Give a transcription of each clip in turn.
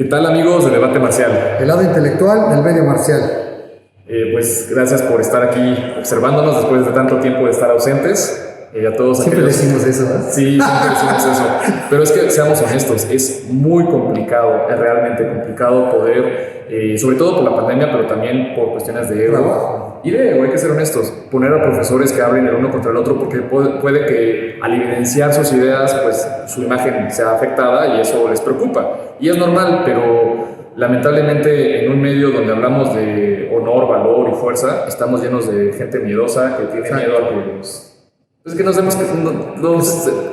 tal, amigos de Debate Marcial? El lado intelectual del medio marcial. Pues gracias por estar aquí observándonos después de tanto tiempo de estar ausentes. A todos siempre decimos eso, ¿eh? Sí, siempre decimos eso. Pero es que, seamos honestos, es muy complicado, es realmente complicado poder, sobre todo por la pandemia, pero también por cuestiones de ego. Y de ego, hay que ser honestos, poner a profesores que hablen el uno contra el otro, porque puede que al evidenciar sus ideas, pues su imagen sea afectada y eso les preocupa. Y es normal, pero lamentablemente en un medio donde hablamos de honor, valor y fuerza, estamos llenos de gente miedosa que tiene miedo a que nos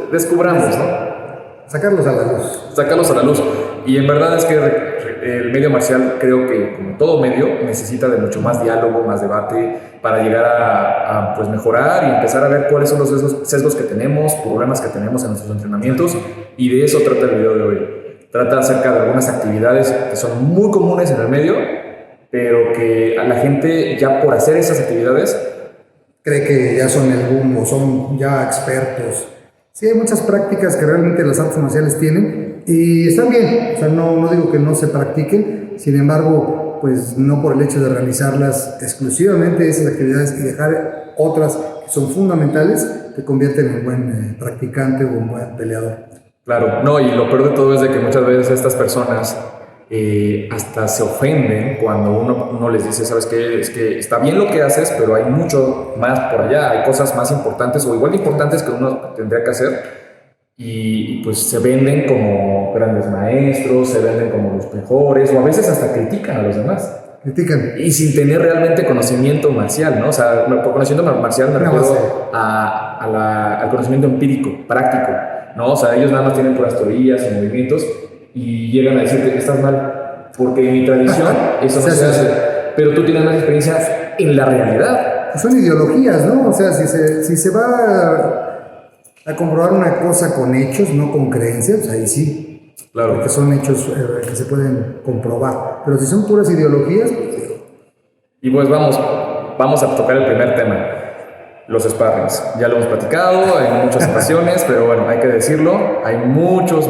descubramos, ¿no? Sacarlos a la luz. Sacarlos a la luz. Y en verdad es que el medio marcial, creo que como todo medio, necesita de mucho más diálogo, más debate, para llegar a pues mejorar y empezar a ver cuáles son los sesgos que tenemos, problemas que tenemos en nuestros entrenamientos. Y de eso trata el video de hoy. Trata acerca de algunas actividades que son muy comunes en el medio, pero que a la gente ya por hacer esas actividades cree que ya son el boom o son ya expertos. Sí, hay muchas prácticas que realmente las artes marciales tienen y están bien, o sea, no digo que no se practiquen, sin embargo, pues no por el hecho de realizarlas exclusivamente esas actividades y dejar otras que son fundamentales, te convierten en buen practicante o un buen peleador. Claro, no, y lo peor de todo es de que muchas veces estas personas hasta se ofenden cuando uno les dice, ¿sabes qué? Es que está bien lo que haces, pero hay mucho más por allá, hay cosas más importantes o igual de importantes que uno tendría que hacer y pues se venden como grandes maestros, se venden como los mejores o a veces hasta critican a los demás. Critican. Y sin tener realmente conocimiento marcial, ¿no? O sea, por conocimiento marcial me refiero al conocimiento empírico, práctico, ¿no? O sea, ellos nada más tienen puras teorías y movimientos y llegan a decirte que estás mal, porque en mi tradición eso no se hace, pero tú tienes más experiencia en la realidad. Son ideologías, ¿no? O sea, si se va a comprobar una cosa con hechos, no con creencias, ahí sí. Claro. Porque son hechos que se pueden comprobar. Pero si son puras ideologías, pues digo. Y pues vamos a tocar el primer tema. Los sparrings. Ya lo hemos platicado en muchas ocasiones, pero bueno, hay que decirlo. Hay muchos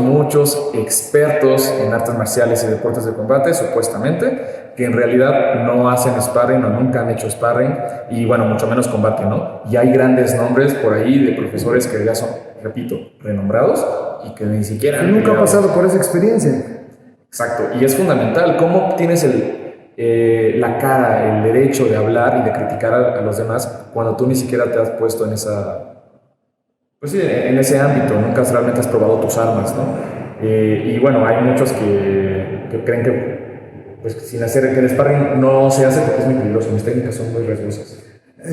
expertos en artes marciales y deportes de combate, supuestamente, que en realidad no hacen sparring o nunca han hecho sparring y bueno, mucho menos combate, ¿no? Y hay grandes nombres por ahí de profesores que ya son, repito, renombrados y que ni siquiera... Que nunca han pasado por esa experiencia. Exacto, y es fundamental. ¿Cómo tienes la cara, el derecho de hablar y de criticar a los demás cuando tú ni siquiera te has puesto en en ese ámbito, nunca realmente has probado tus armas, ¿no? Y bueno, hay muchos que creen que pues, sin hacer que el sparring no se hace porque es muy peligroso, mis técnicas son muy riesgosas.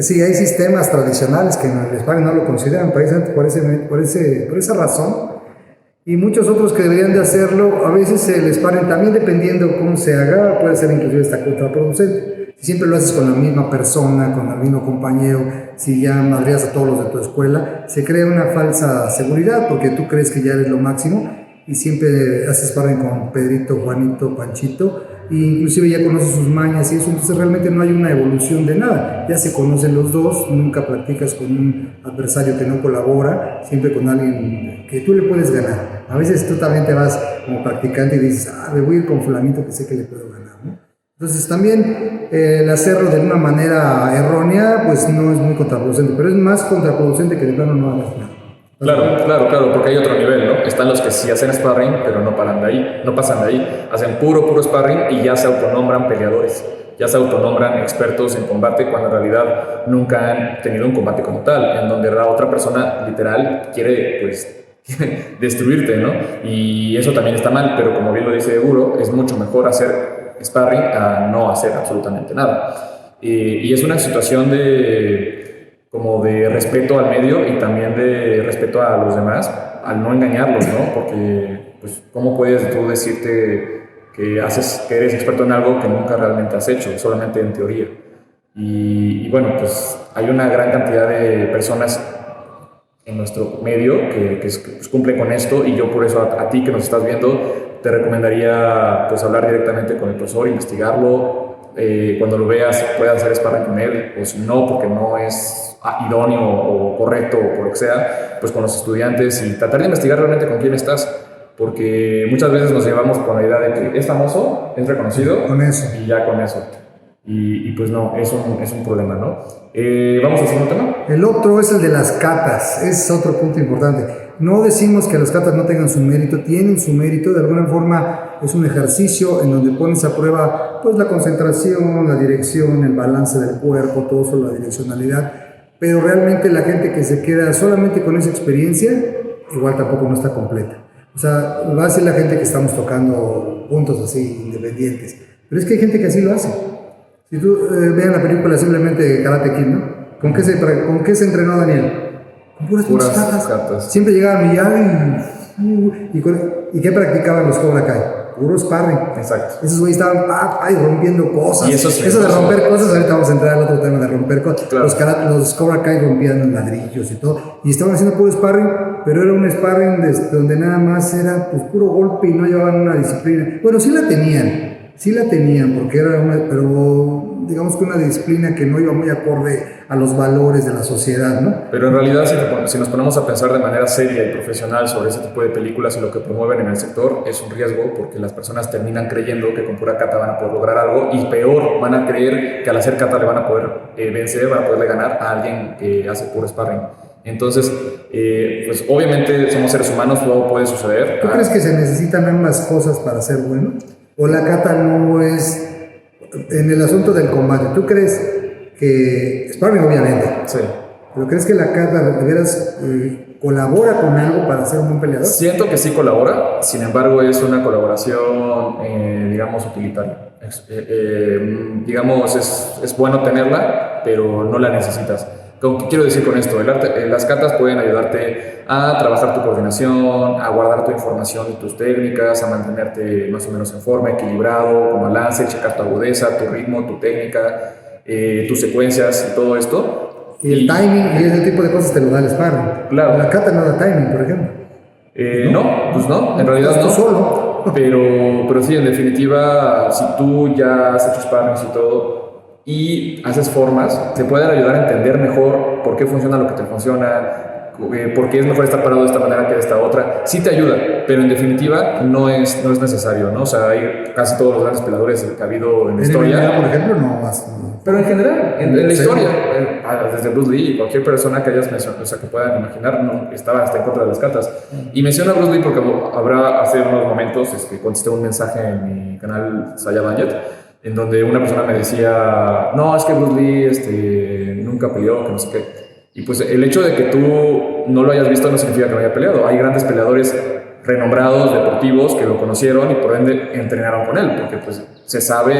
Sí, hay sistemas tradicionales que en el sparring no lo consideran precisamente por esa razón. Y muchos otros que deberían de hacerlo, a veces el sparring también dependiendo cómo se haga, puede ser inclusive hasta contraproducente. Si siempre lo haces con la misma persona, con el mismo compañero, si ya madreas a todos los de tu escuela, se crea una falsa seguridad porque tú crees que ya eres lo máximo y siempre haces sparring con Pedrito, Juanito, Panchito e inclusive ya conoces sus mañas y eso, entonces realmente no hay una evolución de nada, ya se conocen los dos, nunca practicas con un adversario que no colabora, siempre con alguien que tú le puedes ganar. A veces tú también te vas como practicante y dices, me voy a ir con fulanito que sé que le puedo ganar, ¿no? Entonces también el hacerlo de una manera errónea pues no es muy contraproducente, pero es más contraproducente que de plano no hagas nada. Claro, porque hay otro nivel, ¿no? Están los que sí hacen sparring, pero no pasan de ahí. Hacen puro sparring y ya se autonombran peleadores, ya se autonombran expertos en combate cuando en realidad nunca han tenido un combate como tal, en donde la otra persona literal quiere, pues, destruirte, ¿no? Y eso también está mal, pero como bien lo dice Guro, es mucho mejor hacer sparring a no hacer absolutamente nada. Y es una situación de respeto al medio y también de respeto a los demás, al no engañarlos, ¿no? Porque, pues, ¿cómo puedes tú decirte que eres experto en algo que nunca realmente has hecho, solamente en teoría? Y bueno, pues hay una gran cantidad de personas en nuestro medio que pues, cumplen con esto y yo por eso a ti que nos estás viendo te recomendaría pues hablar directamente con el profesor, investigarlo, cuando lo veas puedas hacer sparring con él, o si no, porque no es idóneo o correcto o por lo que sea, pues con los estudiantes y tratar de investigar realmente con quién estás, porque muchas veces nos llevamos con la idea de que es famoso, es reconocido, con eso. y ya con eso. Y pues no, es un problema, ¿no? Vamos al segundo tema. El otro es el de las catas, es otro punto importante. No decimos que las catas no tengan su mérito, tienen su mérito, de alguna forma es un ejercicio en donde pones a prueba pues la concentración, la dirección, el balance del cuerpo, todo eso, la direccionalidad, pero realmente la gente que se queda solamente con esa experiencia, igual tampoco no está completa. O sea, va a ser la gente que estamos tocando puntos así, independientes, pero es que hay gente que así lo hace. Si tú vean la película simplemente Karate Kid, ¿no? ¿Con qué se entrenó Daniel? Con puras catas. Siempre llegaba a Miyagi y ¿qué practicaban los Cobra Kai? Puro sparring. Exacto. Esos güeyes estaban rompiendo cosas. Y eso sí, de romper cosas, ahorita vamos a entrar al otro tema de romper cosas. Claro. Los Cobra Kai rompían ladrillos y todo. Y estaban haciendo puro sparring, pero era un sparring donde nada más era pues, puro golpe y no llevaban una disciplina. Bueno, sí la tenían, porque era pero digamos que una disciplina que no iba muy acorde a los valores de la sociedad, ¿no? Pero en realidad, si nos ponemos a pensar de manera seria y profesional sobre ese tipo de películas y lo que promueven en el sector, es un riesgo porque las personas terminan creyendo que con pura kata van a poder lograr algo y peor, van a creer que al hacer kata le van a poder vencer, van a poderle ganar a alguien que hace puro sparring. Entonces, pues obviamente somos seres humanos, todo puede suceder. ¿Tú crees que se necesitan ambas cosas para ser bueno? ¿O la kata no es en el asunto del combate? ¿Tú crees que sparring obviamente? Sí. ¿Pero crees que la kata de veras colabora con algo para ser un buen peleador? Siento que sí colabora, sin embargo es una colaboración, digamos, utilitaria. Digamos, es bueno tenerla, pero no la necesitas. ¿Qué quiero decir con esto? Las katas pueden ayudarte a trabajar tu coordinación, a guardar tu información y tus técnicas, a mantenerte más o menos en forma, equilibrado, con balance, checar tu agudeza, tu ritmo, tu técnica, tus secuencias y todo esto. Y el timing y ese tipo de cosas te lo da el sparring. Claro. La kata no da timing, por ejemplo. No, en realidad no. Solo. Pero sí, en definitiva, si tú ya has hecho sparring y todo, y haces formas, te pueden ayudar a entender mejor por qué funciona lo que te funciona, por qué es mejor estar parado de esta manera que de esta otra. Sí te ayuda, pero en definitiva no es necesario, ¿no? O sea, hay casi todos los grandes peleadores que ha habido en la historia. Por ejemplo, no más. No. Pero en general, en la historia, desde Bruce Lee y cualquier persona que hayas mencionado, o sea, que puedan imaginar, no, estaba hasta en contra de las katas. Y menciono a Bruce Lee porque hace unos momentos contesté un mensaje en mi canal Saya Banjet, en donde una persona me decía, no, es que Bruce Lee nunca peleó, que no sé qué. Y pues el hecho de que tú no lo hayas visto no significa que no haya peleado. Hay grandes peleadores renombrados, deportivos, que lo conocieron y por ende entrenaron con él, porque pues se sabe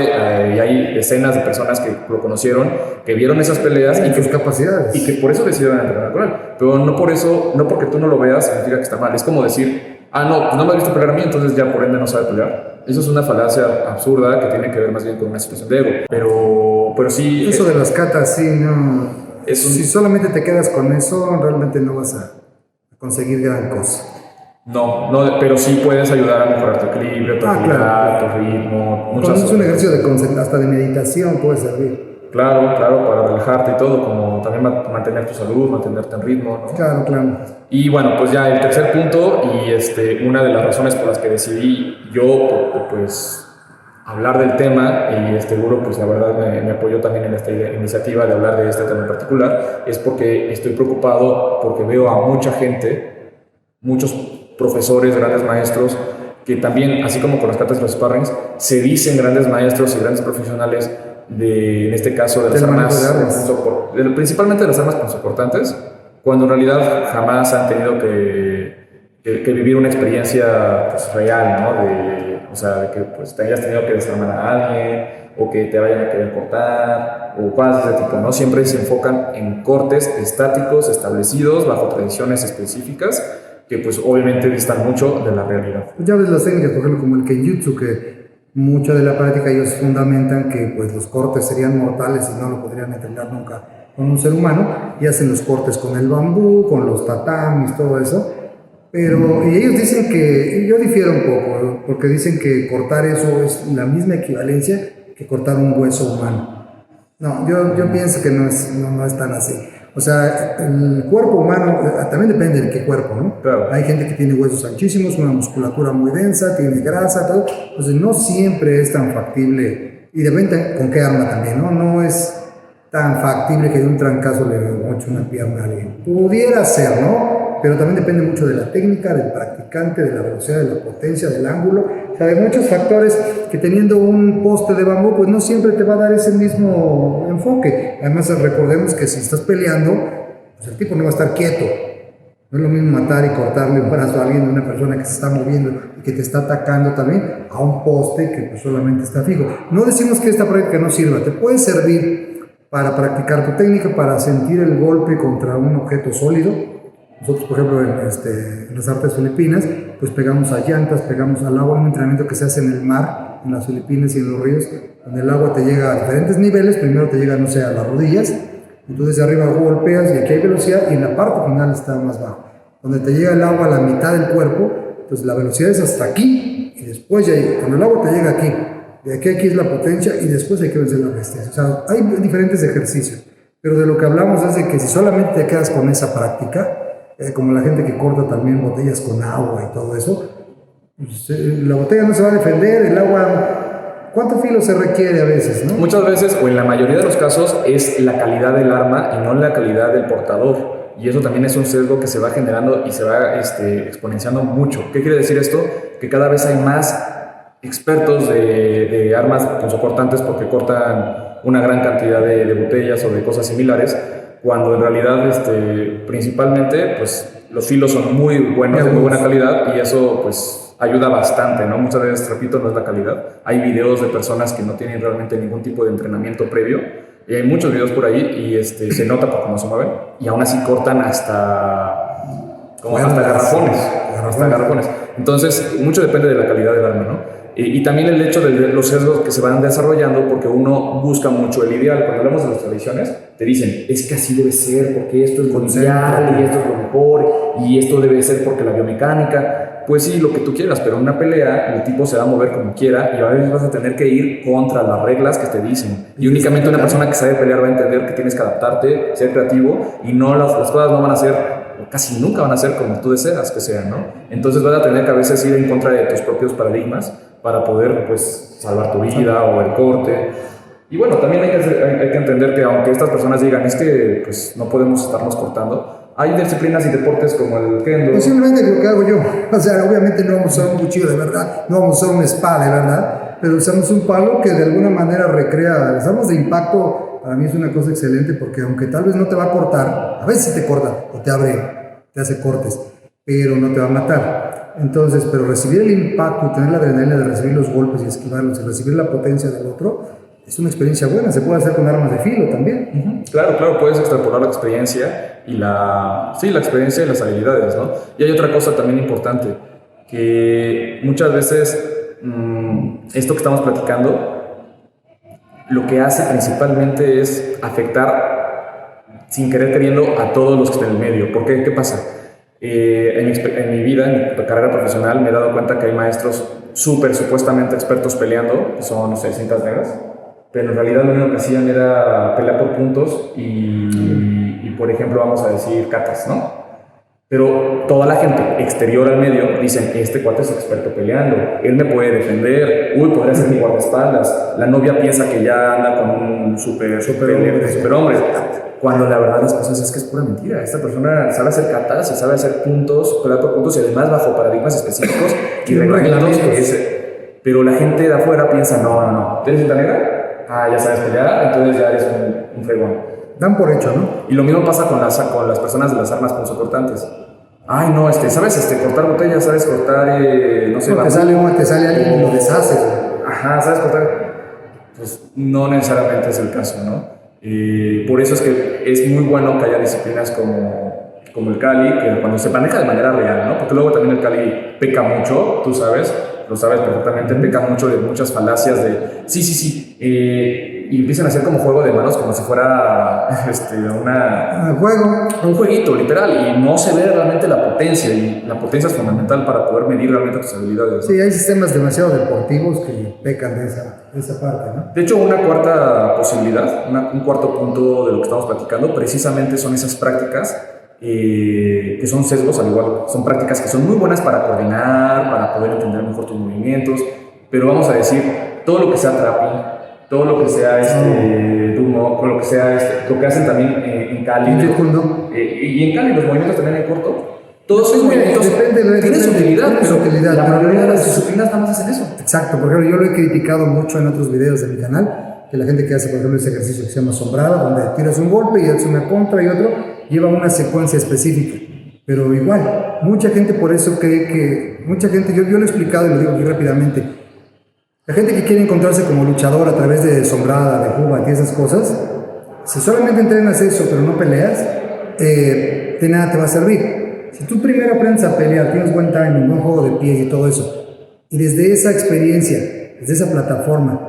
y hay decenas de personas que lo conocieron, que vieron esas peleas y sus capacidades. Y que por eso decidieron entrenar con él. Pero no porque tú no lo veas significa que está mal. Es como decir, no me has visto pelear a mí, entonces ya por ende no sabe pelear. Eso es una falacia absurda que tiene que ver más bien con una situación de ego. Pero sí... Eso de las katas, sí, no... Si solamente te quedas con eso, realmente no vas a conseguir gran cosa. No, pero sí puedes ayudar a mejorar tu equilibrio, tu agilidad, tu ritmo. Es un ejercicio hasta de meditación puede servir. Claro, para relajarte y todo, como también mantener tu salud, mantenerte en ritmo, ¿no? Claro. Y bueno, pues ya el tercer punto y una de las razones por las que decidí yo, pues, hablar del tema, y este Guro, pues la verdad me apoyó también en esta iniciativa de hablar de este tema en particular, es porque estoy preocupado porque veo a mucha gente, muchos profesores, grandes maestros, que también, así como con las katas y los sparrings, se dicen grandes maestros y grandes profesionales en este caso de las armas, principalmente de las armas punzocortantes, cuando en realidad jamás han tenido que vivir una experiencia pues, real, ¿no? O sea, de que pues, te hayas tenido que desarmar a alguien o que te vayan a querer cortar o cosas de ese tipo, ¿no? Siempre se enfocan en cortes estáticos establecidos bajo tradiciones específicas que pues obviamente distan mucho de la realidad. Ya ves las técnicas, por ejemplo, como el Kenjutsu, que mucha de la práctica ellos fundamentan que pues, los cortes serían mortales y no lo podrían entrenar nunca con un ser humano, y hacen los cortes con el bambú, con los tatamis, todo eso. Pero y ellos dicen que, yo difiero un poco, porque dicen que cortar eso es la misma equivalencia que cortar un hueso humano. No, yo pienso que no es tan así. O sea, el cuerpo humano también depende de qué cuerpo, ¿no? Claro. Hay gente que tiene huesos anchísimos, una musculatura muy densa, tiene grasa, todo. Entonces, no siempre es tan factible. Y depende con qué arma también, ¿no? No es tan factible que de un trancazo le moche una pierna a alguien. Pudiera ser, ¿no? Pero también depende mucho de la técnica, del practicante, de la velocidad, de la potencia, del ángulo. O sea, hay muchos factores que teniendo un poste de bambú, pues no siempre te va a dar ese mismo enfoque. Además, recordemos que si estás peleando, pues el tipo no va a estar quieto. No es lo mismo matar y cortarle un brazo a alguien, de una persona que se está moviendo y que te está atacando también, a un poste que pues solamente está fijo. No decimos que esta práctica no sirva, te puede servir para practicar tu técnica, para sentir el golpe contra un objeto sólido. Nosotros, por ejemplo, en las artes filipinas, pues pegamos a llantas, pegamos al agua, un entrenamiento que se hace en el mar, en las Filipinas y en los ríos, donde el agua te llega a diferentes niveles. Primero te llega, no sé, a las rodillas, entonces de arriba golpeas y aquí hay velocidad, y en la parte final está más bajo. Donde te llega el agua a la mitad del cuerpo, entonces la velocidad es hasta aquí, y después ya, cuando el agua te llega aquí, de aquí a aquí es la potencia, y después hay que vencer la resistencia. O sea, hay diferentes ejercicios, pero de lo que hablamos es de que si solamente te quedas con esa práctica, como la gente que corta también botellas con agua y todo eso, pues, la botella no se va a defender, el agua, ¿cuánto filo se requiere a veces, no? Muchas veces, o en la mayoría de los casos, es la calidad del arma y no la calidad del portador. Y eso también es un sesgo que se va generando y se va exponenciando mucho. ¿Qué quiere decir esto? Que cada vez hay más expertos de armas punzocortantes porque cortan una gran cantidad de botellas o de cosas similares, cuando en realidad principalmente pues los filos son muy buenos, de muy buena calidad, y eso pues ayuda bastante, ¿no? Muchas veces, repito, no es la calidad. Hay videos de personas que no tienen realmente ningún tipo de entrenamiento previo, y hay muchos videos por ahí y se nota por cómo se mueven, y aún así cortan hasta garrafones. Entonces, mucho depende de la calidad del arma, ¿no? Y también el hecho de los sesgos que se van desarrollando, porque uno busca mucho el ideal. Cuando hablamos de las tradiciones, te dicen, es que así debe ser, porque esto es lo ideal, y esto es lo mejor, y esto debe ser porque la biomecánica. Pues sí, lo que tú quieras, pero en una pelea el tipo se va a mover como quiera, y a veces vas a tener que ir contra las reglas que te dicen. Y únicamente una persona que sabe pelear va a entender que tienes que adaptarte, ser creativo, y no las cosas no van a ser, casi nunca van a ser como tú deseas que sean, ¿no? Entonces vas a tener que a veces ir en contra de tus propios paradigmas para poder, pues, salvar tu vida o el corte. Y bueno, también hay que entender que aunque estas personas digan, es que pues no podemos estarnos cortando, hay disciplinas y deportes como el kendo. Posiblemente lo que hago yo, o sea, obviamente no vamos a usar un cuchillo de verdad, no vamos a usar una espada de verdad, pero usamos un palo que de alguna manera recrea, usamos de impacto. Para mí es una cosa excelente, porque aunque tal vez no te va a cortar, a veces sí te corta o te abre, te hace cortes, pero no te va a matar. Entonces, pero recibir el impacto, tener la adrenalina de recibir los golpes y esquivarlos, y recibir la potencia del otro, es una experiencia buena. Se puede hacer con armas de filo también. Claro, puedes extrapolar la experiencia y la experiencia y las habilidades, ¿no? Y hay otra cosa también importante, que muchas veces esto que estamos platicando, lo que hace principalmente es afectar sin querer queriendo a todos los que están en el medio. ¿Por qué? ¿Qué pasa? En mi vida, en mi carrera profesional, me he dado cuenta que hay maestros supuestamente expertos peleando, que son, no sé, cintas negras, pero en realidad lo único que hacían era pelear por puntos y por ejemplo, vamos a decir, catas, ¿no? Pero toda la gente exterior al medio dicen, este cuate es experto peleando, él me puede defender, podría ser mi guardaespaldas. La novia piensa que ya anda con un super hombre. Cuando la verdad las cosas es que es pura mentira. Esta persona sabe hacer catas y sabe hacer puntos, pelear por puntos, y además bajo paradigmas específicos y reglamentos. Pero la gente de afuera piensa, no. ¿Tienes cinta negra? Ya sabes pelear, entonces ya eres un fregón. Dan por hecho, ¿no? Y lo mismo pasa con las personas de las armas punzocortantes. Ay, no, ¿sabes cortar botellas? ¿Sabes cortar, no sé? No, te sale alguien y lo deshaces. Ajá, ¿sabes cortar? Pues no necesariamente es el caso, ¿no? Por eso es que es muy bueno que haya disciplinas como el Kali, que cuando se maneja de manera real, ¿no? Porque luego también el Kali peca mucho, tú sabes, lo sabes perfectamente, peca mucho de muchas falacias de sí, y empiezan a hacer como juego de manos, como si fuera un jueguito, literal, y no se ve realmente la potencia, y la potencia es fundamental para poder medir realmente tus habilidades, ¿no? Sí, hay sistemas demasiado deportivos que pecan de esa parte, ¿no? De hecho, una cuarta posibilidad, un cuarto punto de lo que estamos platicando, precisamente son esas prácticas que son sesgos, al igual, son prácticas que son muy buenas para coordinar, para poder entender mejor tus movimientos, pero vamos a decir, todo lo que sea trapping, todo lo que sea Dumo, lo que sea lo que hacen también en Cali, y en Cali los movimientos también en corto, todos esos movimientos tienen su utilidad, pero la mayoría de las disciplinas nada más hacen eso. Exacto, por ejemplo, yo lo he criticado mucho en otros videos de mi canal, que la gente que hace, por ejemplo, ese ejercicio que se llama sombrada, donde tiras un golpe y haces una contra y otro, lleva una secuencia específica. Pero igual, mucha gente por eso cree que, yo lo he explicado y lo digo aquí rápidamente, la gente que quiere encontrarse como luchador a través de sombrada, de juba y esas cosas, si solamente entrenas eso pero no peleas, de nada te va a servir. Si tú primero aprendes a pelear, tienes buen timing, buen juego de pies y todo eso, y desde esa experiencia, desde esa plataforma,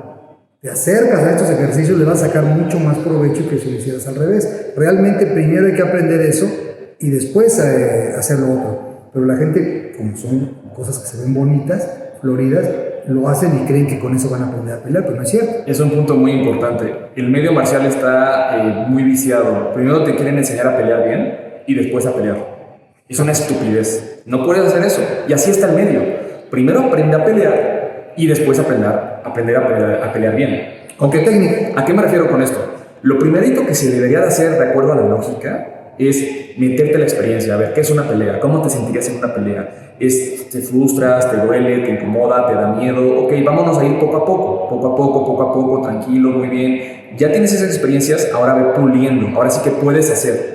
te acercas a estos ejercicios, le vas a sacar mucho más provecho que si lo hicieras al revés. Realmente primero hay que aprender eso y después hacer lo otro. Pero la gente, como son cosas que se ven bonitas, floridas, lo hacen y creen que con eso van a aprender a pelear, pero no es cierto. Es un punto muy importante. El medio marcial está muy viciado. Primero te quieren enseñar a pelear bien y después a pelear. Es una estupidez. No puedes hacer eso. Y así está el medio. Primero aprende a pelear y después aprender a pelear bien. ¿Con qué técnica? ¿A qué me refiero con esto? Lo primerito que se debería de hacer, de acuerdo a la lógica, es meterte la experiencia, a ver qué es una pelea, cómo te sentirías en una pelea. ¿Te frustras, te duele, te incomoda, te da miedo? Ok, vámonos a ir poco a poco, tranquilo, muy bien. Ya tienes esas experiencias, ahora ve puliendo, ahora sí que puedes hacer.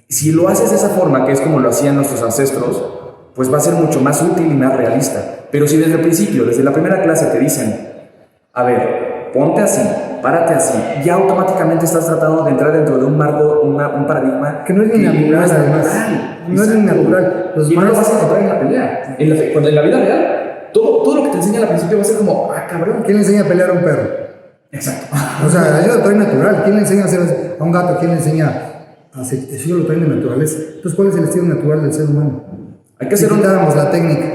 Si lo haces de esa forma, que es como lo hacían nuestros ancestros, pues va a ser mucho más útil y más realista. Pero si desde el principio, desde la primera clase te dicen, a ver, ponte así, párate así, ya automáticamente estás tratando de entrar dentro de un marco, un paradigma que no es ni natural, además. No es ni natural. Y no lo vas a encontrar en la pelea. Cuando en la vida real, todo lo que te enseñan al principio va a ser como, cabrón. ¿Quién le enseña a pelear a un perro? Exacto. O sea, eso lo trae natural. ¿Quién le enseña a hacer a un gato? ¿Quién le enseña a hacer? Eso lo trae de naturaleza. Entonces, ¿cuál es el estilo natural del ser humano? Hay que hacer la técnica.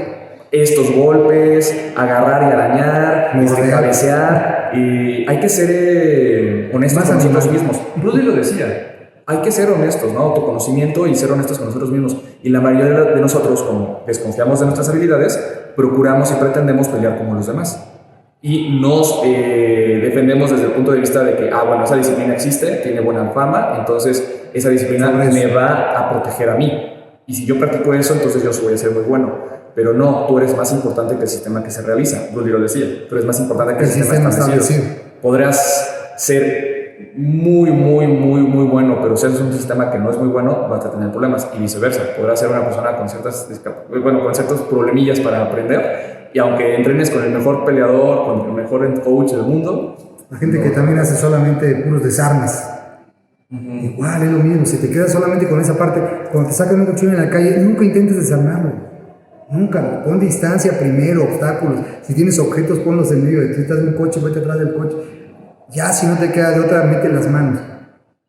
Estos golpes, agarrar y arañar, cabecear, y hay que ser honestos con nosotros mismos. Rudy lo decía, hay que ser honestos, ¿no? Autoconocimiento y ser honestos con nosotros mismos. Y la mayoría de nosotros, como desconfiamos de nuestras habilidades, procuramos y pretendemos pelear como los demás. Y nos defendemos desde el punto de vista de que, bueno, esa disciplina existe, tiene buena fama, entonces esa disciplina me va a proteger a mí. Y si yo practico eso, entonces yo voy a ser muy bueno. Pero no, tú eres más importante que el sistema que se realiza. Rudy lo decía, tú eres más importante que el sistema establecido. Podrás ser muy bueno, pero si eres un sistema que no es muy bueno, vas a tener problemas. Y viceversa, podrás ser una persona con ciertos problemillas para aprender. Y aunque entrenes con el mejor peleador, con el mejor coach del mundo... La gente que también hace solamente puros desarmes. Igual es lo mismo, si te quedas solamente con esa parte, cuando te sacan un cuchillo en la calle, nunca intentes desarmarlo. Nunca, pon distancia primero, obstáculos. Si tienes objetos, ponlos en medio de ti. Estás en un coche, vete atrás del coche. Ya, si no te queda de otra, mete las manos.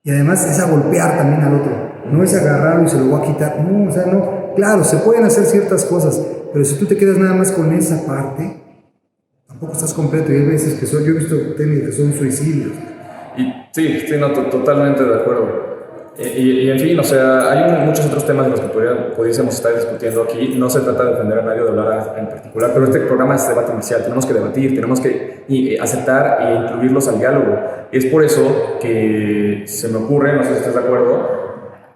Y además es a golpear también al otro. No es agarrarlo y se lo voy a quitar. No, o sea, no. Claro, se pueden hacer ciertas cosas, pero si tú te quedas nada más con esa parte, tampoco estás completo. Y hay veces que yo he visto técnicas que son suicidios. Sí, no, totalmente de acuerdo. Y en fin, o sea, hay muchos otros temas de los que pudiésemos estar discutiendo aquí. No se trata de defender a nadie o de hablar en particular, pero este programa es debate marcial. Tenemos que debatir, tenemos que aceptar e incluirlos al diálogo. Es por eso que se me ocurre, no sé si estás de acuerdo,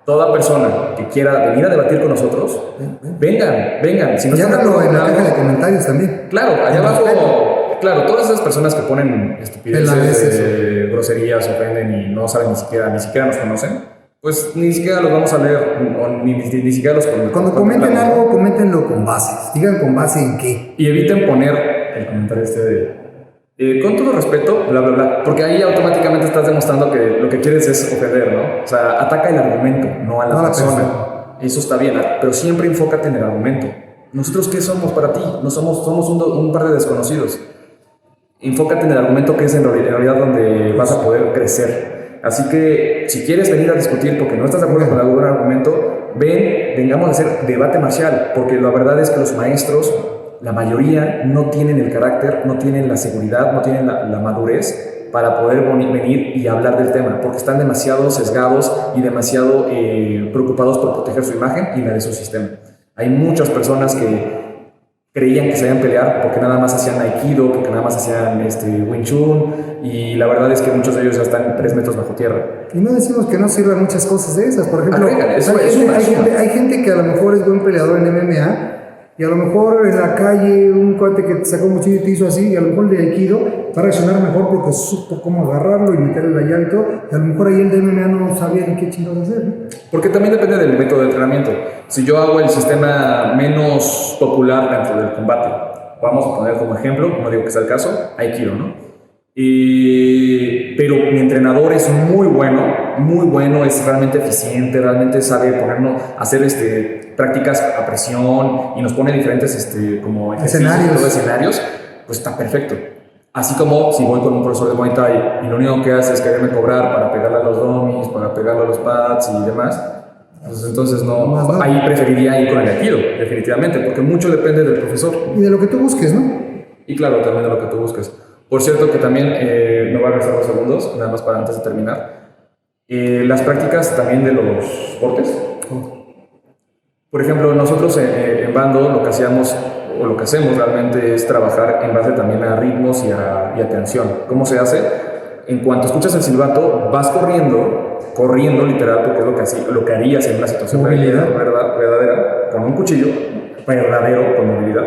toda persona que quiera venir a debatir con nosotros, vengan. Si no están háganlo en la caja de comentarios también. Claro, allá abajo. Claro, todas esas personas que ponen estupideces, groserías, ofenden y no saben ni siquiera nos conocen, pues ni siquiera los vamos a leer, ni siquiera los comentamos. Cuando comenten algo, coméntenlo con bases. Digan con base en qué. Y eviten poner el comentario con todo respeto, bla, bla, bla. Porque ahí automáticamente estás demostrando que lo que quieres es ofender, ¿no? O sea, ataca el argumento, no a la persona. Eso está bien, pero siempre enfócate en el argumento. ¿Nosotros qué somos para ti? No somos un par de desconocidos. enfócate en el argumento, que es en realidad donde vas a poder crecer. Así que si quieres venir a discutir porque no estás de acuerdo con algún argumento, vengamos a hacer debate marcial, porque la verdad es que los maestros, la mayoría, no tienen el carácter, no tienen la seguridad, no tienen la madurez para poder venir y hablar del tema, porque están demasiado sesgados y demasiado preocupados por proteger su imagen y la de su sistema. Hay muchas personas que creían que sabían pelear porque nada más hacían aikido, porque nada más hacían Wing Chun, y la verdad es que muchos de ellos ya están 3 metros bajo tierra. Y no decimos que no sirvan muchas cosas de esas. Por ejemplo, hay gente que a lo mejor es buen peleador en MMA, y a lo mejor en la calle un cuate que te sacó un cuchillo y te hizo así, y a lo mejor el de aikido va a reaccionar mejor porque supo cómo agarrarlo y meterle la llave y todo, y a lo mejor ahí el de MMA no sabía ni qué chingados hacer, ¿no? Porque también depende del método de entrenamiento. Si yo hago el sistema menos popular dentro del combate, vamos a poner como ejemplo, no digo que sea el caso, aikido, ¿no? Pero mi entrenador es muy bueno, es realmente eficiente, realmente sabe ponernos, hacer prácticas a presión y nos pone diferentes como escenarios, pues está perfecto. Así como si voy con un profesor de Muay Thai y lo único que hace es quererme cobrar para pegarle a los dummies, para pegarle a los pads y demás, pues entonces no, ahí preferiría ir con el aikido, definitivamente, porque mucho depende del profesor. Y de lo que tú busques, ¿no? Y claro, también de lo que tú busques. Por cierto que también, me voy a regresar 2 segundos, nada más para antes de terminar. Las prácticas también de los cortes. Por ejemplo, nosotros en Bando lo que hacíamos, o lo que hacemos realmente, es trabajar en base también a ritmos y a tensión. ¿Cómo se hace? En cuanto escuchas el silbato, vas corriendo literal, porque es lo que harías en una situación verdadera, con un cuchillo, verdadero, con movilidad.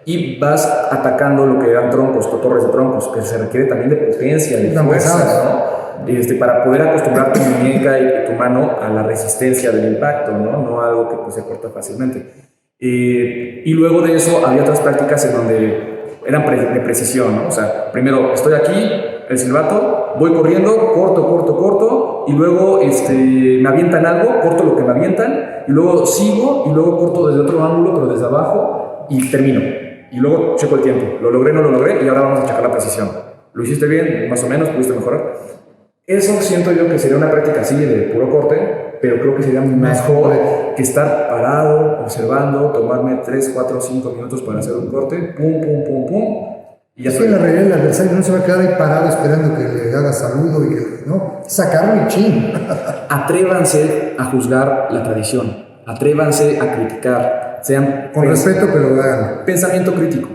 Y vas atacando lo que eran troncos, torres de troncos, que se requiere también de potencia, de fuerza, ¿no? Para poder acostumbrar tu muñeca y tu mano a la resistencia del impacto, ¿no? Algo que pues, se corta fácilmente. Y luego de eso había otras prácticas en donde eran de precisión, ¿no? O sea, primero estoy aquí, el silbato, voy corriendo, corto, y luego me avientan algo, corto lo que me avientan, y luego sigo, y luego corto desde otro ángulo, pero desde abajo, y termino. Y luego checo el tiempo, lo logré, no lo logré, y ahora vamos a checar la precisión. ¿Lo hiciste bien? Más o menos, ¿pudiste mejorar? Eso siento yo que sería una práctica así de puro corte, pero creo que sería mejor que estar parado, observando, tomarme 3, 4, 5 minutos para hacer un corte, pum, y ya. Es que en la realidad el adversario no se va a quedar ahí parado esperando que le haga saludo y que, no, sacarlo y chin. Atrévanse a juzgar la tradición, atrévanse a criticar. Sean con respeto, pero hagan pensamiento crítico,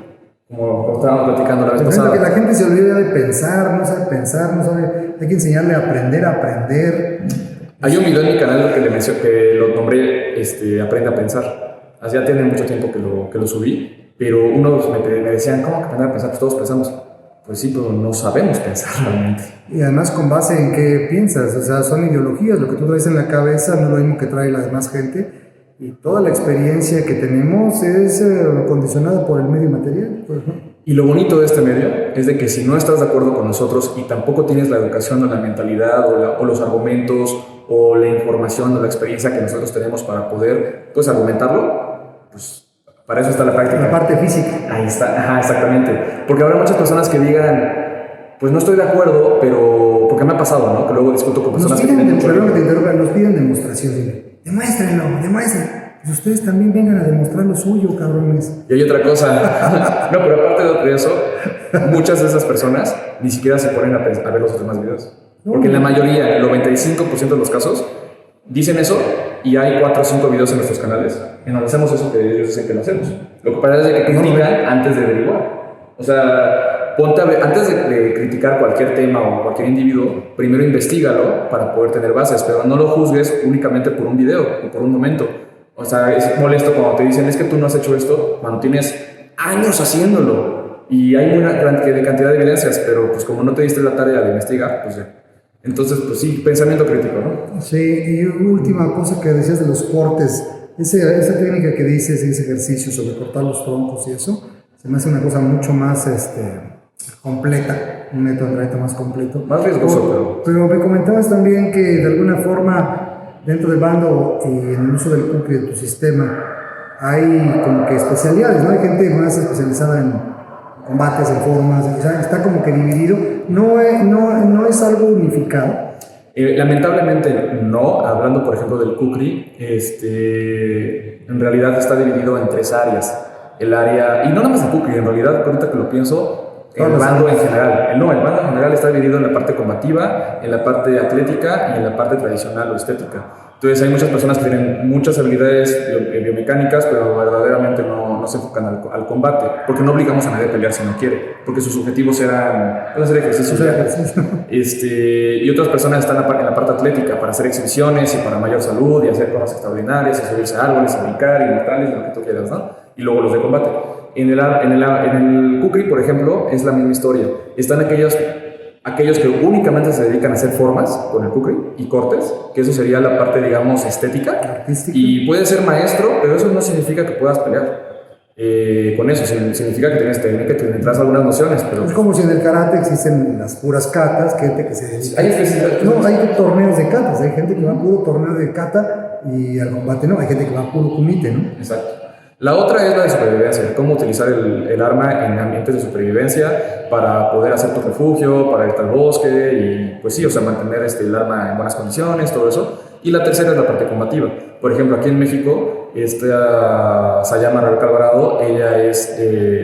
como estábamos platicando la vez pasada. Que la gente se olvida de pensar, no sabe, hay que enseñarle a aprender. Hay un video en mi canal que le mencioné, que lo nombré Aprende a pensar. Así ya tiene mucho tiempo que lo subí, pero unos me decían, ¿cómo que aprender a pensar? Pues todos pensamos. Pues sí, pero no sabemos pensar realmente. Y además, ¿con base en qué piensas? O sea, son ideologías, lo que tú traes en la cabeza no es lo mismo que trae la demás gente. Y toda la experiencia que tenemos es condicionada por el medio material. Y lo bonito de este medio es de que si no estás de acuerdo con nosotros y tampoco tienes la educación o la mentalidad o los argumentos o la información o la experiencia que nosotros tenemos para poder pues argumentarlo, pues para eso está la práctica. La parte física. Ahí está, exactamente. Porque habrá muchas personas que digan, pues no estoy de acuerdo, pero porque me ha pasado, ¿no? Que luego discuto con personas nos piden demostración. Demuéstrenlo. Pues ustedes también vengan a demostrar lo suyo, cabrones. Y hay otra cosa. No, pero aparte de eso, muchas de esas personas ni siquiera se ponen a ver los demás videos. Porque en la mayoría, el 95% de los casos, dicen eso y hay 4 o 5 videos en nuestros canales en donde hacemos eso que ellos dicen que no hacemos. Lo que pasa es que critican antes de averiguar. O sea, ponte a ver, antes de criticar cualquier tema o cualquier individuo, primero investígalo para poder tener bases, pero no lo juzgues únicamente por un video o por un momento. O sea, es molesto cuando te dicen, es que tú no has hecho esto, cuando tienes años haciéndolo y hay una gran cantidad de evidencias, pero pues como no te diste la tarea de investigar, pues entonces pues sí, pensamiento crítico, ¿no? Sí, y última cosa que decías de los cortes, esa técnica que dices, ese ejercicio sobre cortar los troncos y eso, se me hace una cosa mucho más completa, un método de entrenamiento más completo. Más riesgoso, pero me comentabas también que de alguna forma dentro del Bando y en el uso del Kukri de tu sistema hay como que especialidades, ¿no? Hay gente más especializada combates, en formas, o sea, está como que dividido, no es algo unificado. Lamentablemente no, hablando por ejemplo del Kukri, en realidad está dividido en 3 áreas. El área, y no nada más el Kukri, en realidad ahorita que lo pienso, el bando en general. El bando en general está dividido en la parte combativa, en la parte atlética y en la parte tradicional o estética. Entonces hay muchas personas que tienen muchas habilidades biomecánicas, pero verdaderamente no se enfocan al combate, porque no obligamos a nadie a pelear si no quiere, porque sus objetivos eran hacer ejercicio. Y otras personas están en la parte atlética para hacer exhibiciones y para mayor salud y hacer cosas extraordinarias, y subirse a árboles, a brincar, inmortales, lo que tú quieras, ¿no? Y luego los de combate. En el Kukri, por ejemplo, es la misma historia. Están aquellos que únicamente se dedican a hacer formas con el Kukri y cortes, que eso sería la parte, digamos, estética. Artística. Y puedes ser maestro, pero eso no significa que puedas pelear. Con eso significa que tienes técnica, que tendrás algunas nociones, pero... Es como si en el karate existen las puras katas, gente que se dedica... Hay torneos de katas, hay gente que va a puro torneo de kata y al combate no, hay gente que va a puro kumite, ¿no? Exacto. La otra es la de supervivencia, cómo utilizar el arma en ambientes de supervivencia para poder hacer tu refugio, para irte al bosque y pues sí, o sea, mantener el arma en buenas condiciones, todo eso. Y la tercera es la parte combativa. Por ejemplo, aquí en México, Sayama Rebeca Alvarado, ella es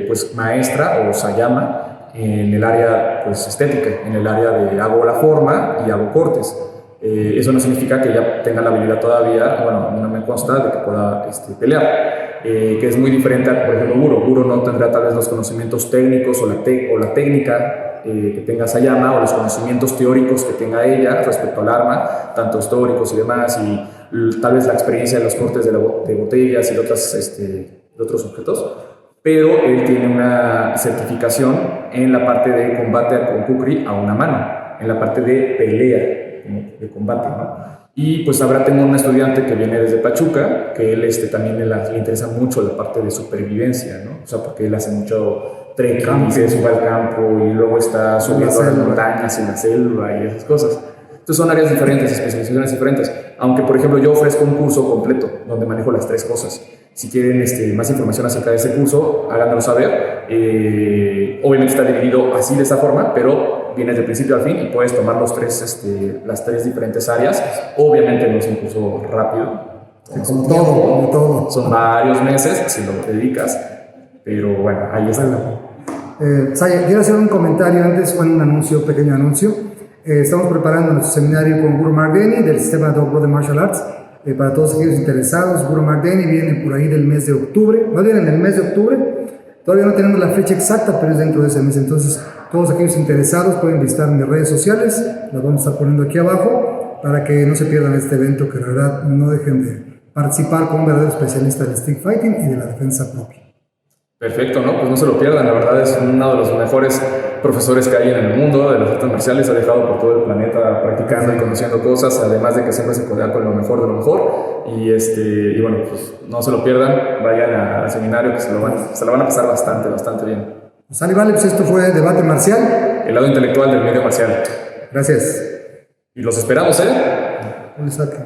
pues maestra o Sayama en el área pues estética, en el área de hago la forma y hago cortes. Eso no significa que ella tenga la habilidad todavía, bueno, no me consta de que pueda pelear. Que es muy diferente a, por ejemplo, Guro. Guro no tendrá tal vez los conocimientos técnicos o la técnica que tenga Sayama o los conocimientos teóricos que tenga ella respecto al arma, tanto históricos y demás, y tal vez la experiencia de los cortes de botellas y de otros objetos, pero él tiene una certificación en la parte de combate con Kukri a una mano, en la parte de pelea, de combate, ¿no? Y pues ahora tengo un estudiante que viene desde Pachuca, que él también le interesa mucho la parte de supervivencia, ¿no? O sea, porque él hace mucho trekking y se sube al campo y luego está subiendo a las montañas en la selva y esas cosas. Entonces son áreas diferentes, especializaciones diferentes. Aunque, por ejemplo, yo ofrezco un curso completo donde manejo las 3 cosas. Si quieren más información acerca de ese curso, háganmelo saber. Obviamente está dividido así de esa forma, pero vienes de principio al fin y puedes tomar las 3 diferentes áreas. Obviamente no es un curso rápido. Como todo. Son varios meses si lo dedicas, pero bueno, ahí está. Saya, quiero hacer un comentario antes, un pequeño anuncio. Estamos preparando nuestro seminario con Guru Mardeni del sistema Dogbo de Martial Arts. Para todos aquellos interesados, Guru Mardeni viene por ahí del mes de octubre, más bien en el mes de octubre. Todavía no tenemos la fecha exacta, pero es dentro de ese mes. Entonces, todos aquellos interesados pueden visitar mis redes sociales, las vamos a estar poniendo aquí abajo, para que no se pierdan este evento, que la verdad no dejen de participar con un verdadero especialista del stick fighting y de la defensa propia. Perfecto, ¿no? Pues no se lo pierdan, la verdad es uno de los mejores profesores que hay en el mundo de las artes marciales, ha dejado por todo el planeta practicando y conociendo cosas, además de que siempre se codea con lo mejor de lo mejor, y bueno, pues no se lo pierdan, vayan al seminario que se la van a pasar bastante bien. Pues vale, pues esto fue Debate Marcial. El lado intelectual del medio marcial. Gracias. Y los esperamos, ¿eh? Un saque.